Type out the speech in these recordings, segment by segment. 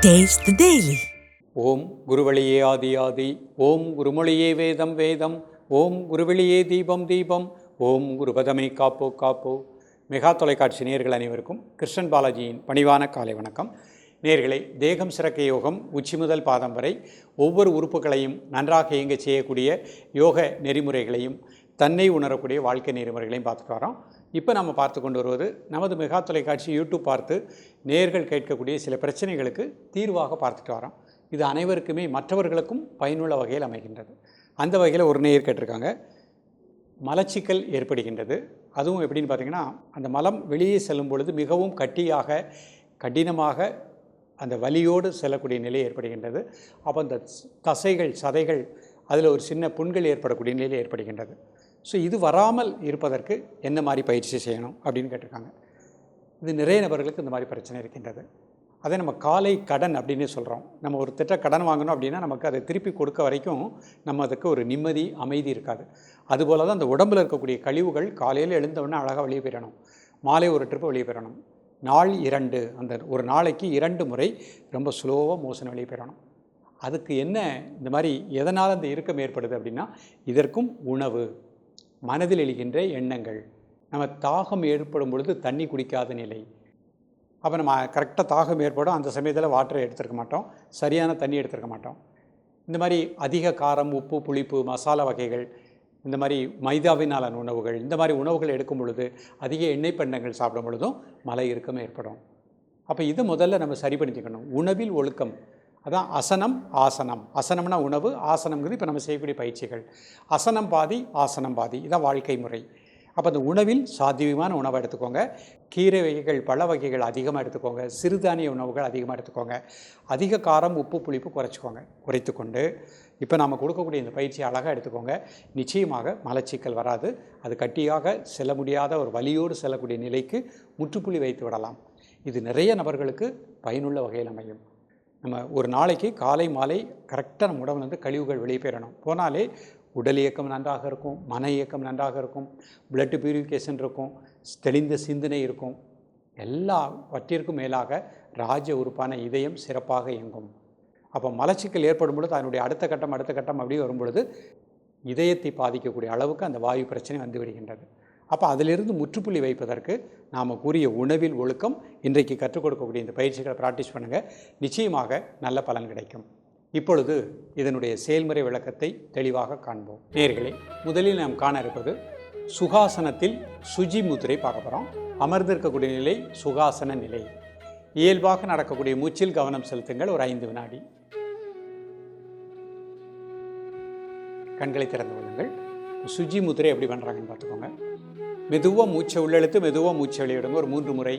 Taste the Daily. ஓம் குருவழியே ஆதி ஆதி, ஓம் குருமொழியே வேதம் வேதம், ஓம் குருவெளியே தீபம் தீபம், ஓம் குருபதமே காப்போ காப்போ. மெகா தொலைக்காட்சி நேயர்கள் அனைவருக்கும் கிருஷ்ணன் பாலாஜியின் பணிவான காலை வணக்கம். நேயர்களே, தேகம் சிறக்க யோகம் உச்சி முதல் பாதம் வரை ஒவ்வொரு உறுப்புகளையும் நன்றாக இயங்க செய்யக்கூடிய யோக நெறிமுறைகளையும் தன்னை உணரக்கூடிய வாழ்க்கை நெறிமுறைகளையும் பார்த்துட்டு வரோம். இப்போ நம்ம பார்த்து கொண்டு வருவது நமது மெகா தொலைக்காட்சி யூடியூப் பார்த்து நேயர்கள் கேட்கக்கூடிய சில பிரச்சனைகளுக்கு தீர்வாக பார்த்துட்டு வரோம். இது அனைவருக்குமே மற்றவர்களுக்கும் பயனுள்ள வகையில் அமைகின்றது. அந்த வகையில் ஒரு நேயர் கேட்டிருக்காங்க, மலச்சிக்கல் ஏற்படுகின்றது. அதுவும் எப்படின்னு பார்த்தீங்கன்னா, அந்த மலம் வெளியே செல்லும் பொழுது மிகவும் கடினமாக அந்த வலியோடு செல்லக்கூடிய நிலை ஏற்படுகின்றது. அப்போ அந்த தசைகள் சதைகள் அதில் ஒரு சின்ன புண்கள் ஏற்படக்கூடிய நிலை ஏற்படுகின்றது. ஸோ இது வராமல் இருப்பதற்கு என்ன மாதிரி பயிற்சி செய்யணும் அப்படின்னு கேட்டிருக்காங்க. இது நிறைய நபர்களுக்கு இந்த மாதிரி பிரச்சனை இருக்கின்றது. அதை நம்ம காலை கடன் அப்படின்னு சொல்கிறோம். நம்ம ஒரு கடன் வாங்கணும் அப்படின்னா நமக்கு அதை திருப்பி கொடுக்க வரைக்கும் நம்ம அதுக்கு ஒரு நிம்மதி அமைதி இருக்காது. அதுபோல் தான் அந்த உடம்பில் இருக்கக்கூடிய கழிவுகள் காலையில் எழுந்தவுடனே அழகாக வெளியே போயிடணும், மாலை ஒரு ட்ரிப்பு வெளியே போயிடணும், நாள் 2 அந்த ஒரு நாளைக்கு 2 முறை ரொம்ப ஸ்லோவாக மோஷன் வெளியே போயிடணும். அதுக்கு என்ன இந்த மாதிரி எதனால் அந்த இறுக்கம் ஏற்படுது அப்படின்னா, இதற்கும் உணவு, மனதில் எழுகின்ற எண்ணங்கள், நம்ம தாகம் ஏற்படும் பொழுது தண்ணி குடிக்காத நிலை. அப்போ நம்ம கரெக்டாக தாகம் ஏற்படும், அந்த சமயத்தில் வாட்டரை எடுத்துருக்க மாட்டோம், சரியான தண்ணி எடுத்துருக்க மாட்டோம். இந்த மாதிரி அதிக காரம், உப்பு, புளிப்பு, மசாலா வகைகள், இந்த மாதிரி மைதாவினாலான உணவுகள், இந்த மாதிரி உணவுகள் எடுக்கும் பொழுது, அதிக எண்ணெய் பண்டங்கள் சாப்பிடும் பொழுதும் மலை இறுக்கம் ஏற்படும். அப்போ இதை முதல்ல நம்ம சரி பண்ணிக்கணும். உணவில் ஒழுக்கம், அதான் அசனம் ஆசனம். அசனம்னா உணவு, ஆசனம்ங்கிறது இப்போ நம்ம செய்யக்கூடிய பயிற்சிகள். அசனம் பாதி ஆசனம் பாதி, இதான் வாழ்க்கை முறை. அப்போ அந்த உணவில் சாத்தியமான உணவை எடுத்துக்கோங்க, கீரை வகைகள் பழ வகைகள் அதிகமாக எடுத்துக்கோங்க, சிறுதானிய உணவுகள் அதிகமாக எடுத்துக்கோங்க, அதிக காரம் உப்பு புளிப்பு குறைத்து கொண்டு இப்போ நம்ம கொடுக்கக்கூடிய இந்த பயிற்சியை அழகாக எடுத்துக்கோங்க. நிச்சயமாக மலச்சிக்கல் வராது. அது கட்டியாக செல்ல முடியாத ஒரு வலியோடு செல்லக்கூடிய நிலைக்கு முற்றுப்புள்ளி வைத்து விடலாம். இது நிறைய நபர்களுக்கு பயனுள்ள வகையில் அமையும். நம்ம ஒரு நாளைக்கு காலை மாலை கரெக்டாக நம்ம உடம்புலேருந்து கழிவுகள் வெளியே போயிடணும். போனாலே உடல் இயக்கம் நன்றாக இருக்கும், மன இயக்கம் நன்றாக இருக்கும், பிளட் பியூரிஃபிகேஷன் இருக்கும், தெளிந்த சிந்தனை இருக்கும். எல்லாவற்றிற்கும் மேலாக ராஜ உறுப்பான இதயம் சிறப்பாக இயங்கும். அப்போ மலச்சிக்கல் ஏற்படும் பொழுது அதனுடைய அடுத்த கட்டம் அப்படி வரும் பொழுது இதயத்தை பாதிக்கக்கூடிய அளவுக்கு அந்த வாயு பிரச்சனை வந்து விடுகின்றது. அப்போ அதிலிருந்து முற்றுப்புள்ளி வைப்பதற்கு நாம் கூறிய உணவில் ஒழுக்கம், இன்றைக்கு கற்றுக் கொடுக்கக்கூடிய இந்த பயிற்சிகளை ப்ராக்டிஸ் பண்ணுங்கள். நிச்சயமாக நல்ல பலன் கிடைக்கும். இப்பொழுது இதனுடைய செயல்முறை விளக்கத்தை தெளிவாக காண்போம். நேயர்களே, முதலில் நாம் காண இருப்பது சுகாசனத்தில் சுஜி முத்திரை பார்க்க போகிறோம். அமர்ந்திருக்கக்கூடிய நிலை சுகாசன நிலை. இயல்பாக நடக்கக்கூடிய மூச்சில் கவனம் செலுத்துங்கள். ஒரு 5 வினாடி. கண்களை திறந்து கொள்ளுங்கள். சுஜி முத்திரை எப்படி பண்ணுறாங்கன்னு பார்த்துக்கோங்க. மெதுவாக மூச்சை உள்ளெழுத்து மெதுவாக மூச்சை வெளியிடுங்க. ஒரு 3 முறை.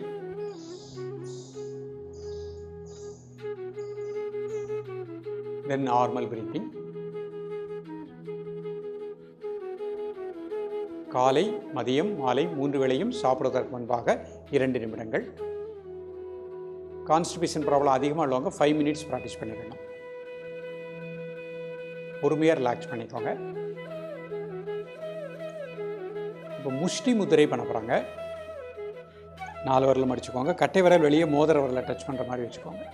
தென் நார்மல் பிரீத்திங். காலை மதியம் மாலை 3 வேளையும் சாப்பிடுவதற்கு முன்பாக 2 நிமிடங்கள். கான்ஸ்டிபேஷன் ப்ராப்ளம் அதிகமாக உள்ளவங்க 5 மினிட்ஸ் ப்ராக்டிஸ் பண்ணிக்கணும். பொறுமையாக ரிலாக்ஸ் பண்ணிக்கோங்க. இப்போ முஷ்டி முதிரை பண்ண போகிறாங்க. 4 விரல் மடிச்சுக்கோங்க. கட்டை விரல் வெளியே மோதிர விரலை டச் பண்ணுற மாதிரி வச்சுக்கோங்க.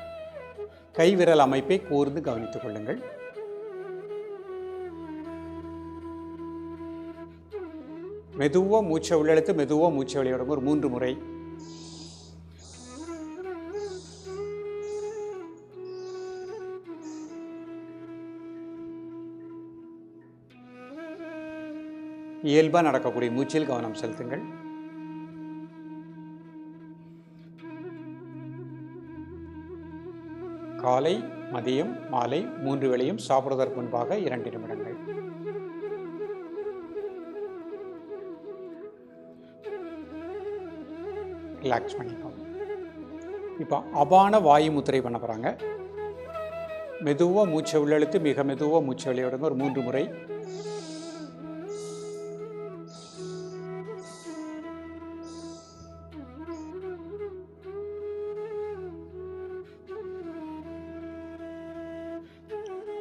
கை விரல் அமைப்பை கூர்ந்து கவனித்துக் கொள்ளுங்கள். மெதுவாக மூச்சை உள்ளெழுத்து மெதுவாக மூச்சை வெளியிடுங்க. ஒரு 3 முறை. இயல்பாக நடக்கக்கூடிய மூச்சில் கவனம் செலுத்துங்கள். காலை மதியம் மாலை 3 வேளையும் சாப்பிடுவதற்கு முன்பாக 2 நிமிடங்கள். ரிலாக்ஸ் பண்ணிக்கோங்க. இப்போ அபான வாயு முத்திரை பண்ண போகிறாங்க. மெதுவாக மூச்சை உள்ளெழுத்து மிக மெதுவாக மூச்சை வெளியிடுங்க. ஒரு 3 முறை.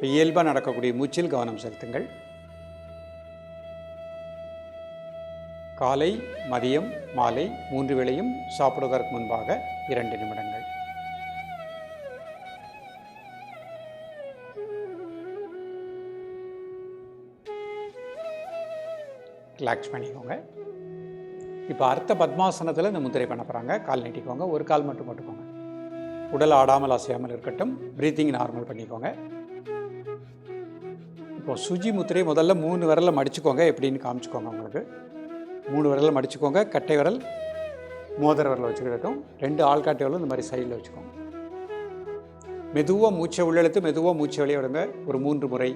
இயல்பாக நடக்கக்கூடிய மூச்சில் கவனம் செலுத்துங்கள். காலை மதியம் மாலை 3 வேளையும் சாப்பிடுவதற்கு முன்பாக 2 நிமிடங்கள். ரிலாக்ஸ் பண்ணிக்கோங்க. இப்போ அர்த்த பத்மாசனத்தில் இந்த முத்திரை பண்ண போகிறாங்க. கால் நீட்டிக்கோங்க, ஒரு கால் மட்டும் போட்டுக்கோங்க. உடல் ஆடாமல் அசையாமல் இருக்கட்டும். ப்ரீத்திங் நார்மல் பண்ணிக்கோங்க. இப்போ சுஜி முத்திரை முதல்ல 3 விரலில் மடிச்சுக்கோங்க. எப்படின்னு காமிச்சுக்கோங்க. உங்களுக்கு 3 விரலில் மடிச்சுக்கோங்க. கட்டை விரல் மோதிர விரலில் வச்சுக்கிட்டோம். 2 ஆள்காட்டை விரலும் இந்த மாதிரி சைடில் வச்சுக்கோங்க. மெதுவாக மூச்சை உள்ளெழுத்து மெதுவாக மூச்சை வெளியே விடுங்க. ஒரு 3 முறை.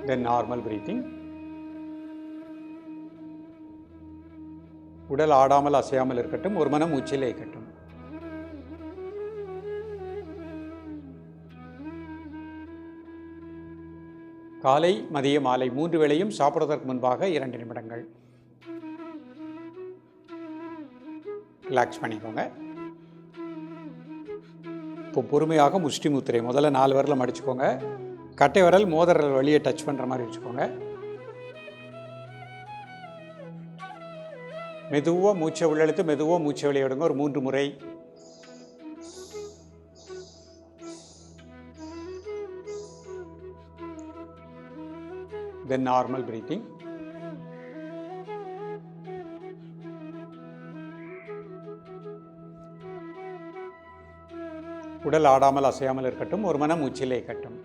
Then normal breathing. உடல் ஆடாமல் அசையாமல் இருக்கட்டும். ஒரு மனம் மூச்சில் இருக்கட்டும். காலை மதிய மாலை 3 வேளையும் சாப்பிடுவதற்கு முன்பாக 2 நிமிடங்கள். ரிலாக்ஸ் பண்ணிக்கோங்க. இப்போ பொறுமையாக முஷ்டி முத்திரை முதல்ல 4 விரலில் மடிச்சுக்கோங்க. கட்டை விரல் மோதிர வழியை டச் பண்ணுற மாதிரி வச்சுக்கோங்க. மெதுவாக மூச்சை உள்ளெழுத்து மெதுவாக மூச்சை வெளியே விடுங்க. ஒரு 3 முறை. Then normal breathing. உடல் ஆடாமல் அசையாமல் இருக்கட்டும். ஒரு மனம் மூச்சிலே இருக்கட்டும்.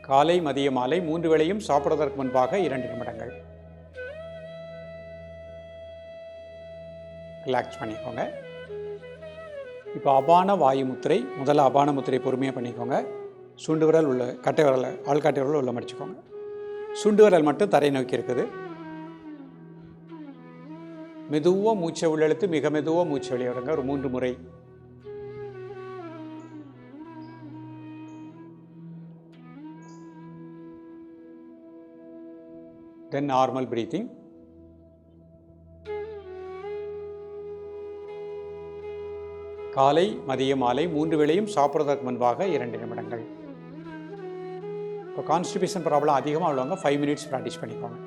காலை மதிய மாலை 3 வேளையும் சாப்பிடுவதற்கு முன்பாக 2 நிமிடங்கள். ரிலாக்ஸ் பண்ணிக்கோங்க. இப்போ அபான வாயு முத்திரை. முதல்ல அபான முத்திரை பொறுமையாக பண்ணிக்கோங்க. சுண்டு விரல் உள்ள கட்டை விரல் ஆள்காட்டை விரல் உள்ள மடிச்சுக்கோங்க. சுண்டு விரல் மட்டும் தரை நோக்கி இருக்குது. மெதுவாக மூச்சை உள்ளெழுத்து மிக மெதுவாக மூச்சை வெளியே விடுங்க. ஒரு 3 முறை. Then normal breathing. காலை மதிய மாலை 3 வேளையும் சாப்பிடுவதற்கு முன்பாக 2 நிமிடங்கள். இப்போ கான்ஸ்டிபேஷன் ப்ராப்ளம் அதிகமாக உள்ளவங்க 5 மினிட்ஸ் ப்ராக்டிஸ் பண்ணிக்கோங்க.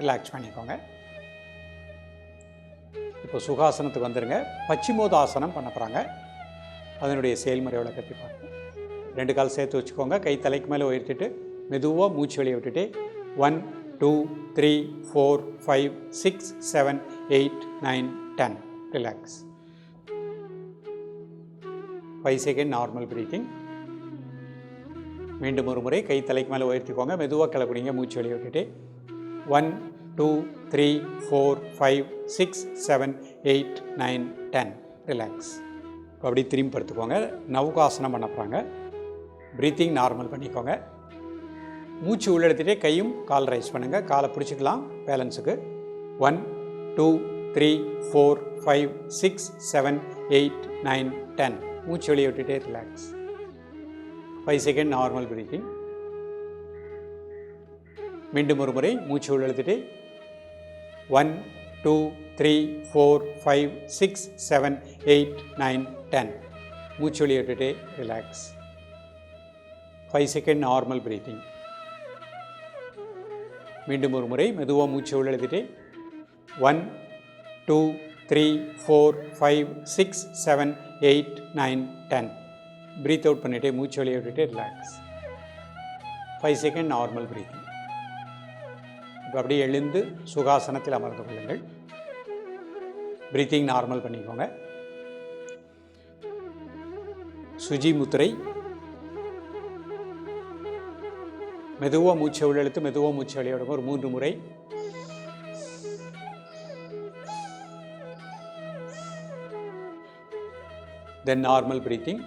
ரிலாக்ஸ் பண்ணிக்கோங்க. இப்போ சுகாசனத்துக்கு வந்துடுங்க. பச்சிமோதாசனம் பண்ண போகிறாங்க. அதனுடைய செயல்முறை விளக்கத்தை பார்ப்போம். 2 கால் சேர்த்து வச்சுக்கோங்க. கை தலைக்கு மேலே உயர்த்திட்டு மெதுவாக மூச்சு வெளியே விட்டுட்டு 1 2 3 4 5 6 7 8 9 10. ரிலாக்ஸ். 5 second normal breathing. மீண்டும் ஒரு முறை கை தலைக்கு மேலே உயர்த்திக்கோங்க. மெதுவாக கிளப்பிடுங்க. மூச்சு வெளியே விட்டுட்டு 1 2 3 4 5 6 7 8 9 10. ரிலாக்ஸ். இப்போ அப்படி திரும்பி படுத்துக்கோங்க. நவுகாசனம் பண்ண போகிறாங்க. ப்ரீத்திங் நார்மல் பண்ணிக்கோங்க. மூச்சு உள்ளெடுத்துகிட்டே கையும் கால் ரைஸ் பண்ணுங்கள். காலை பிடிச்சிக்கலாம் பேலன்ஸுக்கு. 1 2 3 4 5 6 7 8 9 10. மூச்சு வெளியே விட்டுட்டே ரிலாக்ஸ். 5 second normal breathing. மீண்டும் ஒரு முறை மூச்சு உள்ளெடுத்துட்டு 1 2 3 4 5 6 7 8 9 10. மூச்சு வெளியே விட்டுட்டு ரிலாக்ஸ். 5 second normal breathing. மீண்டும் ஒரு முறை மெதுவாக மூச்சு உள்ளெழுத்துட்டு 1 2 3 4 5 6 7 8 9 10. ப்ரீத் அவுட் பண்ணிவிட்டு மூச்சு வெளியே விட்டுட்டு ரிலாக்ஸ். 5 second normal breathing. இப்போ அப்படியே எழுந்து சுகாசனத்தில் அமர்ந்து கொள்ளுங்கள். ப்ரீத்திங் நார்மல் பண்ணிக்கோங்க. சுஜி முத்திரை. மெதுவாக மூச்சை உள்ளெழுத்து மெதுவாக மூச்சை வெளியே விடுங்க. ஒரு 3 முறை. தென் நார்மல் பிரீத்திங்.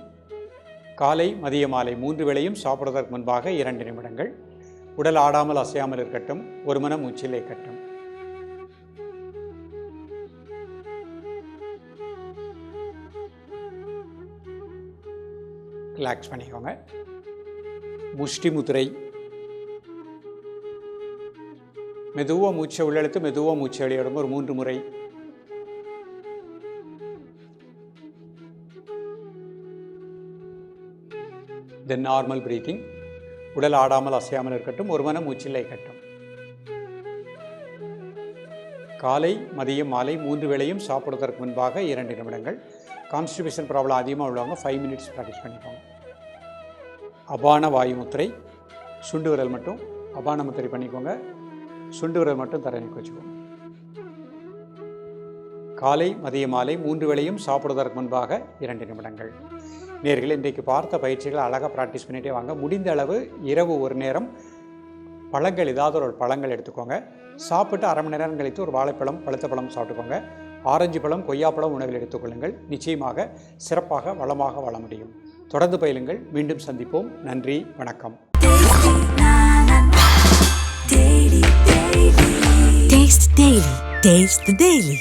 காலை மதிய மாலை 3 வேளையும் சாப்பிடுவதற்கு முன்பாக 2 நிமிடங்கள். உடல் ஆடாமல் அசையாமல் இருக்கட்டும். ஒரு மனம் மூச்சில் இருக்கட்டும். ரிலாக்ஸ் பண்ணிக்கோங்க. முஷ்டி முத்திரை. மெதுவாக மூச்சை உள்ளெழுத்து மெதுவாக மூச்சை வெளியே விடுங்க. ஒரு 3 முறை. தென் நார்மல் பிரீத்திங். உடல் ஆடாமல் அசையாமல் இருக்கட்டும். ஒரு மன மூச்சில் இருக்கட்டும். காலை மதியம் மாலை 3 வேளையும் சாப்பிடுவதற்கு முன்பாக 2 நிமிடங்கள். கான்ஸ்டிபேஷன் ப்ராப்ளம் அதிகமாக உள்ளவங்க 5 மினிட்ஸ் ப்ராக்டிஸ் பண்ணிக்கோங்க. அபான வாயு முத்திரை, சுண்டு விரல் மட்டும் அபான முத்திரை பண்ணிக்கோங்க. சுண்டு விரல் மட்டும் தரைக்கு வச்சுக்கோங்க. காலை மதியம் மாலை 3 வேளையும் சாப்பிடுவதற்கு முன்பாக 2 நிமிடங்கள். நேயர்களே, இன்றைக்கு பார்த்த பயிற்சிகளை அழகாக ப்ராக்டிஸ் பண்ணிகிட்டே வாங்க. முடிந்த அளவு இரவு ஒரு நேரம் பழங்கள், ஏதாவது ஒரு பழங்கள் எடுத்துக்கோங்க. சாப்பிட்டு அரை மணி நேரம் கழித்து ஒரு வாழைப்பழம், பழுத்த பழம் சாப்பிட்டுக்கோங்க. ஆரஞ்சு பழம், கொய்யாப்பழம் உணவில் எடுத்துக்கொள்ளுங்கள். நிச்சயமாக சிறப்பாக வளமாக வாழ முடியும். தொடர்ந்து பயிலுங்கள். மீண்டும் சந்திப்போம். நன்றி, வணக்கம். Taste the Daily.